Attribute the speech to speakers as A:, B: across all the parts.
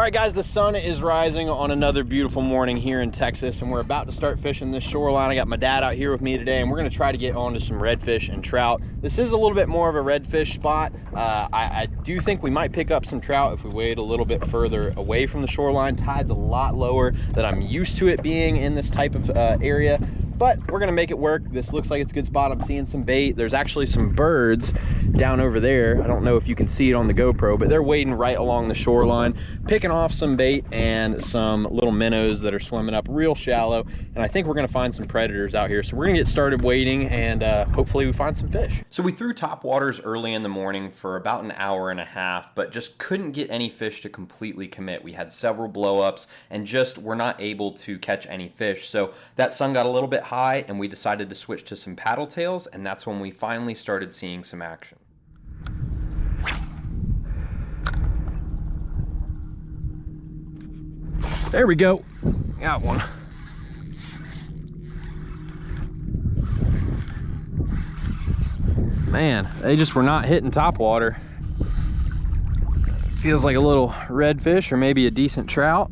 A: All right, guys, the sun is rising on another beautiful morning here in Texas, and we're about to start fishing this shoreline. I got my dad out here with me today, and we're gonna try to get onto some redfish and trout. This is a little bit more of a redfish spot. I do think we might pick up some trout if we wade a little bit further away from the shoreline. Tide's a lot lower than I'm used to it being in this type of area, but we're gonna make it work. This looks like it's a good spot. I'm seeing some bait. There's actually some birds down over there. I don't know if you can see it on the GoPro, but they're wading right along the shoreline, picking off some bait and some little minnows that are swimming up real shallow. And I think we're gonna find some predators out here. So we're gonna get started wading and hopefully we find some fish. So we threw top waters early in the morning for about an hour and a half, but just couldn't get any fish to completely commit. We had several blow-ups and just were not able to catch any fish. So that sun got a little bit high and we decided to switch to some paddle tails, and that's when we finally started seeing some action. There we go. Got one. Man, they just were not hitting top water. Feels like a little redfish or maybe a decent trout.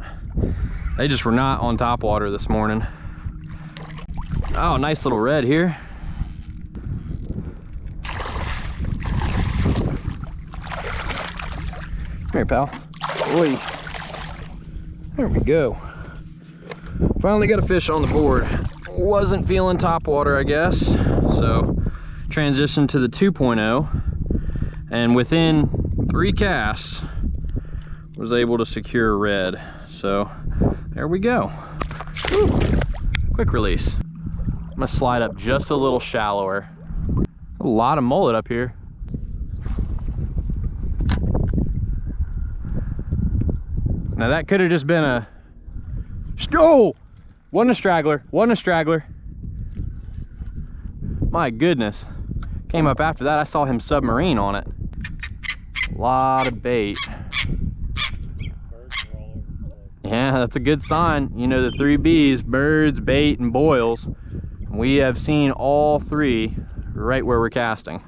A: They just were not on top water this morning. Oh, nice little red here. Come here, pal. Oi. There we go. Finally got a fish on the board. Wasn't feeling top water, I guess. So transitioned to the 2.0, and within 3 casts was able to secure a red. So there we go. Woo. Quick release. I'm gonna slide up just a little shallower. A lot of mullet up here. Now that could have just been a, oh, wasn't a straggler, wasn't a straggler. My goodness. Came up after that, I saw him submarine on it. A lot of bait. Yeah, that's a good sign. You know, the 3 B's, birds, bait, and boils. We have seen all 3 right where we're casting.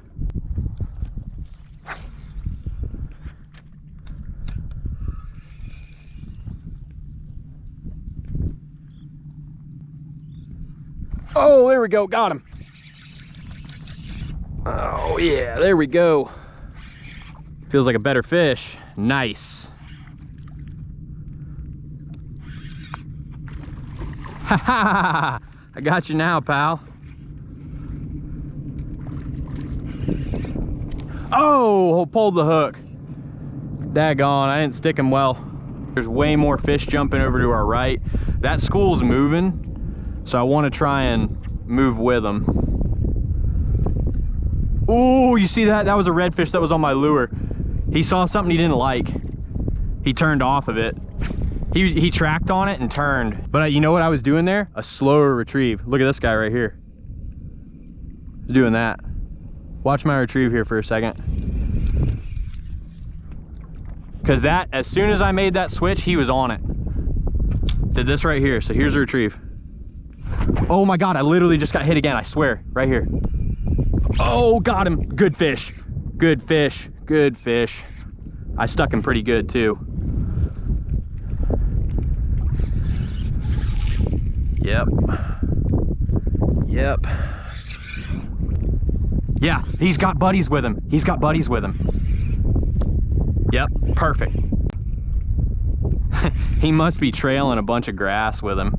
A: Oh, there we go, got him. Oh yeah, there we go. Feels like a better fish. Nice. Ha ha! I got you now, pal. Oh, pulled the hook. Daggone, I didn't stick him well. There's way more fish jumping over to our right. That school's moving. So I want to try and move with them. Oh, you see that? That was a redfish that was on my lure. He saw something he didn't like. He turned off of it. He tracked on it and turned. But you know what I was doing there? A slower retrieve. Look at this guy right here. He's doing that. Watch my retrieve here for a second. Because that, as soon as I made that switch, he was on it. Did this right here. So here's the retrieve. Oh my God, I literally just got hit again, I swear, right here. Oh, got him. Good fish. Good fish. Good fish. I stuck him pretty good too. Yep. Yep. Yeah, he's got buddies with him. He's got buddies with him. Yep, perfect. He must be trailing a bunch of grass with him.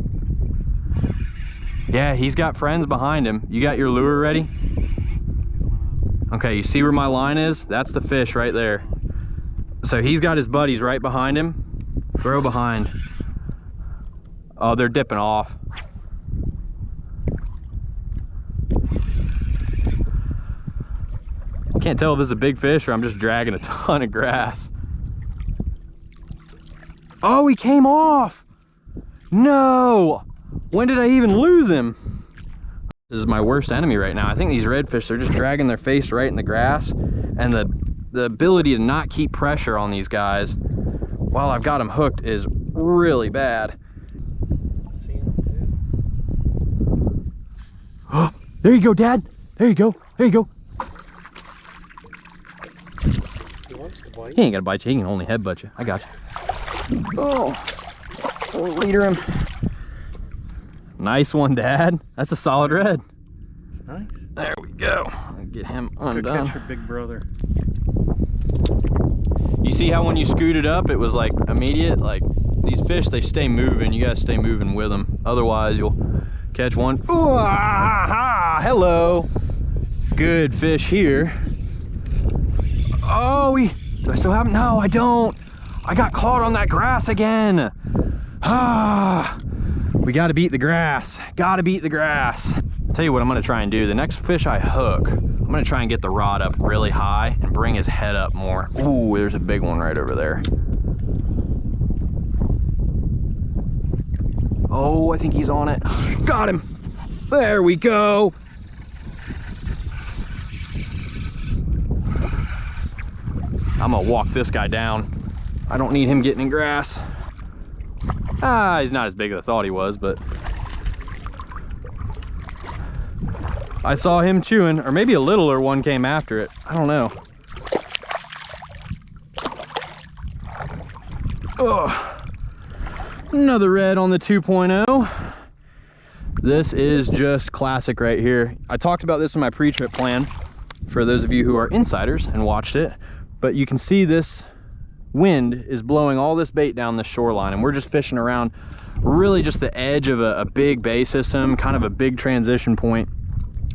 A: Yeah, he's got friends behind him. You got your lure ready? Okay, you see where my line is? That's the fish right there. So he's got his buddies right behind him. Throw behind. Oh, they're dipping off. Can't tell if this is a big fish or I'm just dragging a ton of grass. Oh, he came off. No. When did I even lose him? This is my worst enemy right now. I think these redfish, they're just dragging their face right in the grass, and the ability to not keep pressure on these guys while I've got them hooked is really bad. Oh, there you go, Dad. There you go. There you go. He wants to bite. He ain't gonna bite you. He can only headbutt you. I got you. Oh, we'll leader him. Nice one, Dad. That's a solid red.
B: It's nice.
A: There we go. Get him undone.
B: Good catch, your big brother.
A: You see how when you scoot it up, it was like immediate? Like these fish, they stay moving. You gotta stay moving with them. Otherwise, you'll catch one. Ooh, ah, hello. Good fish here. Oh, do I still have him? No, I don't. I got caught on that grass again. Ah, we gotta beat the grass. Gotta beat the grass. I'll tell you what I'm gonna try and do. The next fish I hook, I'm gonna try and get the rod up really high and bring his head up more. Ooh, there's a big one right over there. Oh, I think he's on it. Got him. There we go. I'm gonna walk this guy down. I don't need him getting in grass. Ah, he's not as big as I thought he was, but I saw him chewing, or maybe a littler one came after it. I don't know. Oh, another red on the 2.0. This is just classic right here. I talked about this in my pre-trip plan for those of you who are insiders and watched it, but you can see this wind is blowing all this bait down the shoreline, and we're just fishing around really just the edge of a big bay system, kind of a big transition point.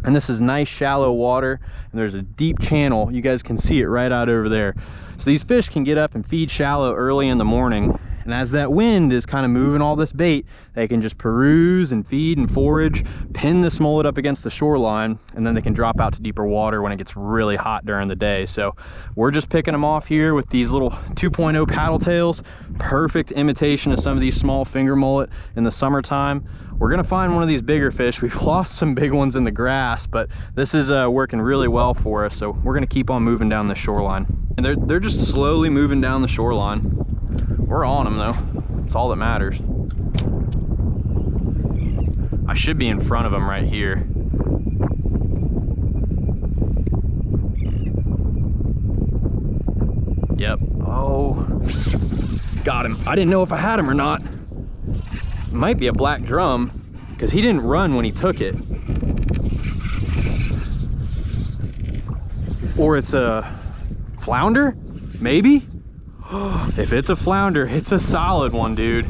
A: And this is nice shallow water, and there's a deep channel. You guys can see it right out over there. So these fish can get up and feed shallow early in the morning, and as that wind is kind of moving all this bait, they can just peruse and feed and forage, pin this mullet up against the shoreline, and then they can drop out to deeper water when it gets really hot during the day. So we're just picking them off here with these little 2.0 paddle tails. Perfect imitation of some of these small finger mullet in the summertime. We're gonna find one of these bigger fish. We've lost some big ones in the grass, but this is working really well for us. So we're gonna keep on moving down the shoreline. And they're just slowly moving down the shoreline. We're on them though. That's all that matters. I should be in front of them right here. Yep. Oh, got him. I didn't know if I had him or not. It might be a black drum because he didn't run when he took it. Or it's a flounder, maybe? If it's a flounder, it's a solid one, dude.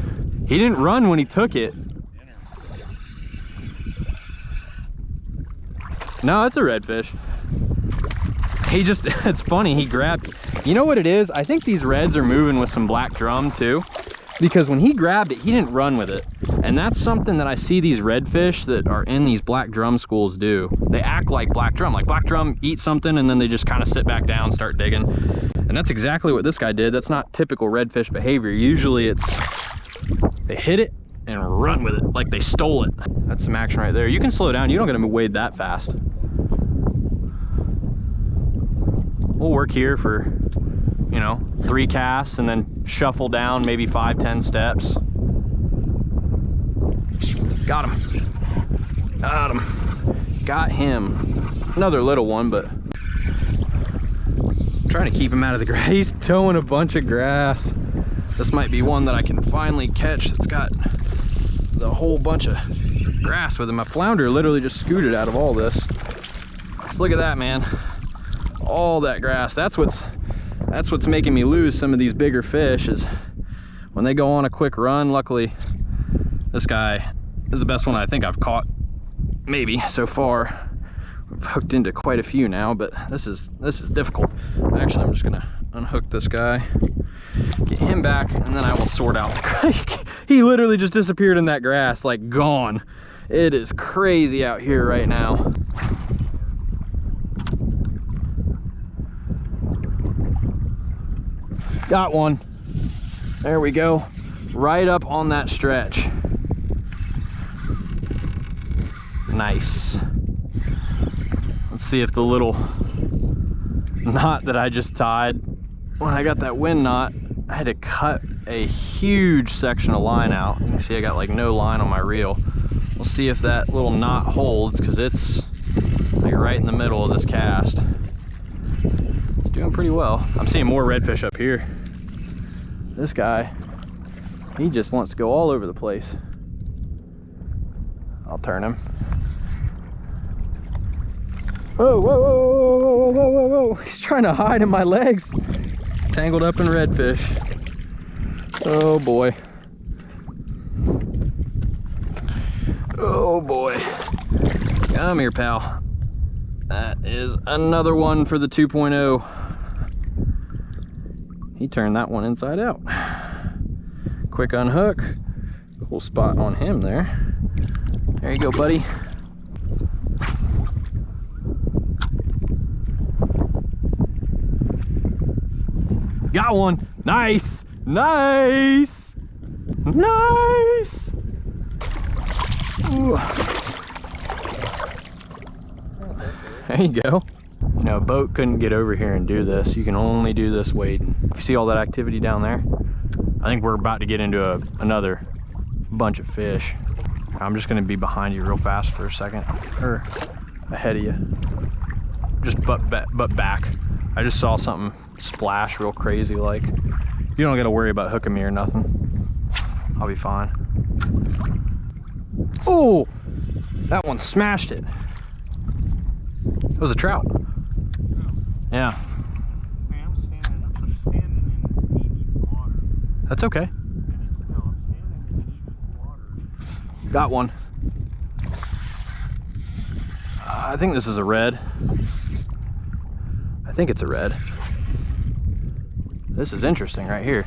A: He didn't run when he took it. No, it's a redfish. He just, it's funny, he grabbed, you know what it is? I think these reds are moving with some black drum too, because when he grabbed it, he didn't run with it. And that's something that I see these redfish that are in these black drum schools do. They act like black drum eat something and then they just kind of sit back down, start digging. And that's exactly what this guy did. That's not typical redfish behavior. Usually it's, they hit it and run with it, like they stole it. That's some action right there. You can slow down, you don't gotta wade that fast. We'll work here for, you know, 3 casts and then shuffle down maybe 5-10 steps. Got him. Got him. Got him. Another little one, but I'm trying to keep him out of the grass. He's towing a bunch of grass. This might be one that I can finally catch that's got the whole bunch of grass with him. My flounder literally just scooted out of all this. Let's look at that, man. All that grass. That's what's making me lose some of these bigger fish, is when they go on a quick run. Luckily, this guy is the best one I think I've caught, maybe so far. We've hooked into quite a few now, but this is difficult. Actually, I'm just gonna unhook this guy, get him back, and then I will sort out the grass. He literally just disappeared in that grass, like gone. It is crazy out here right now. Got one. There we go. Right up on that stretch. Nice. Let's see if the little knot that I just tied, when I got that wind knot, I had to cut a huge section of line out. You can see I got like no line on my reel. We'll see if that little knot holds, because it's like right in the middle of this cast. It's doing pretty well. I'm seeing more redfish up here. This guy He just wants to go all over the place. I'll turn him. Whoa, whoa, whoa, whoa, whoa, whoa, whoa. He's trying to hide in my legs. Tangled up in redfish. Oh boy. Oh boy. Come here, pal. That is another one for the 2.0. He turned that one inside out. Quick unhook. Cool spot on him there. There you go, buddy. Got one. Nice. Nice. Nice. Ooh. There you go. You know, a boat couldn't get over here and do this. You can only do this wading. You see all that activity down there? I think we're about to get into another bunch of fish. I'm just gonna be behind you real fast for a second, or ahead of you. Just butt back. I just saw something splash real crazy like. You don't gotta worry about hooking me or nothing. I'll be fine. Oh, that one smashed it. It was a trout. Yeah.
B: Hey, I'm standing in knee-deep water.
A: That's okay.
B: No, I'm standing in knee-deep water.
A: Got one. I think this is a red. I think it's a red. This is interesting right here.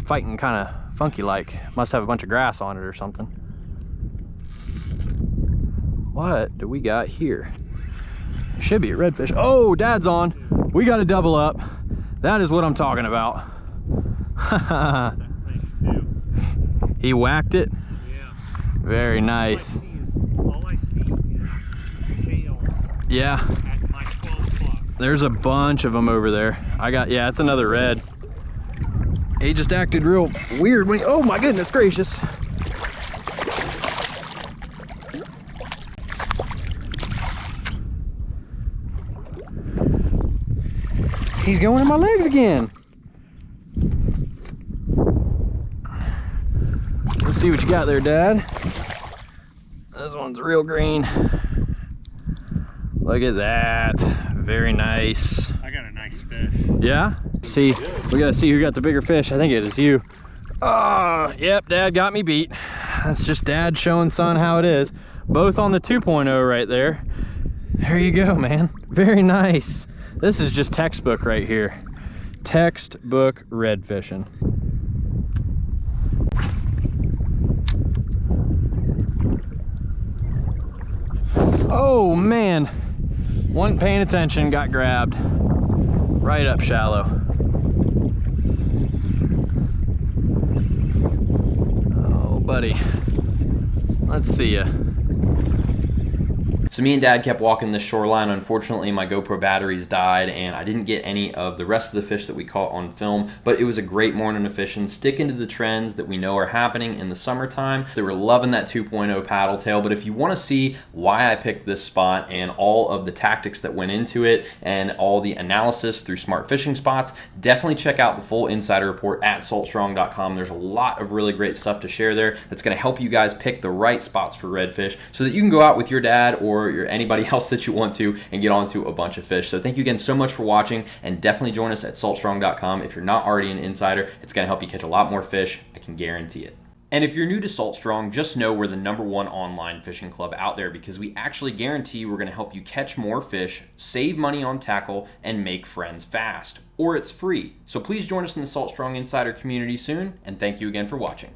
A: Fighting kind of funky like. Must have a bunch of grass on it or something. What do we got here? Should be a redfish. Oh, Dad's on. We got to double up. That is what I'm talking about. He whacked it.
B: Yeah.
A: Very nice.
B: All I see is tails.
A: Yeah.
B: At my 12 o'clock.
A: There's a bunch of them over there. Yeah, it's another red. He just acted real weird when oh my goodness gracious. He's going in my legs again. Let's see what you got there, Dad. This one's real green. Look at that. Very nice.
B: I got a nice fish.
A: Yeah? See, we gotta see who got the bigger fish. I think it is you. Oh, yep, Dad got me beat. That's just Dad showing son how it is. Both on the 2.0 right there. There you go, man. Very nice. This is just textbook right here. Textbook red fishing. Oh man, wasn't paying attention, got grabbed. Right up shallow. Oh buddy, let's see ya. So me and Dad kept walking the shoreline. Unfortunately, my GoPro batteries died and I didn't get any of the rest of the fish that we caught on film, but it was a great morning of fishing, sticking to the trends that we know are happening in the summertime. They were loving that 2.0 paddle tail, but if you want to see why I picked this spot and all of the tactics that went into it and all the analysis through Smart Fishing Spots, definitely check out the full insider report at saltstrong.com. There's a lot of really great stuff to share there that's going to help you guys pick the right spots for redfish so that you can go out with your dad or anybody else that you want to and get onto a bunch of fish. So thank you again so much for watching, and definitely join us at saltstrong.com. If you're not already an insider, it's going to help you catch a lot more fish. I can guarantee it. And if you're new to Salt Strong, just know we're the #1 online fishing club out there because we actually guarantee we're going to help you catch more fish, save money on tackle, and make friends fast. Or it's free. So please join us in the Salt Strong Insider community soon, and thank you again for watching.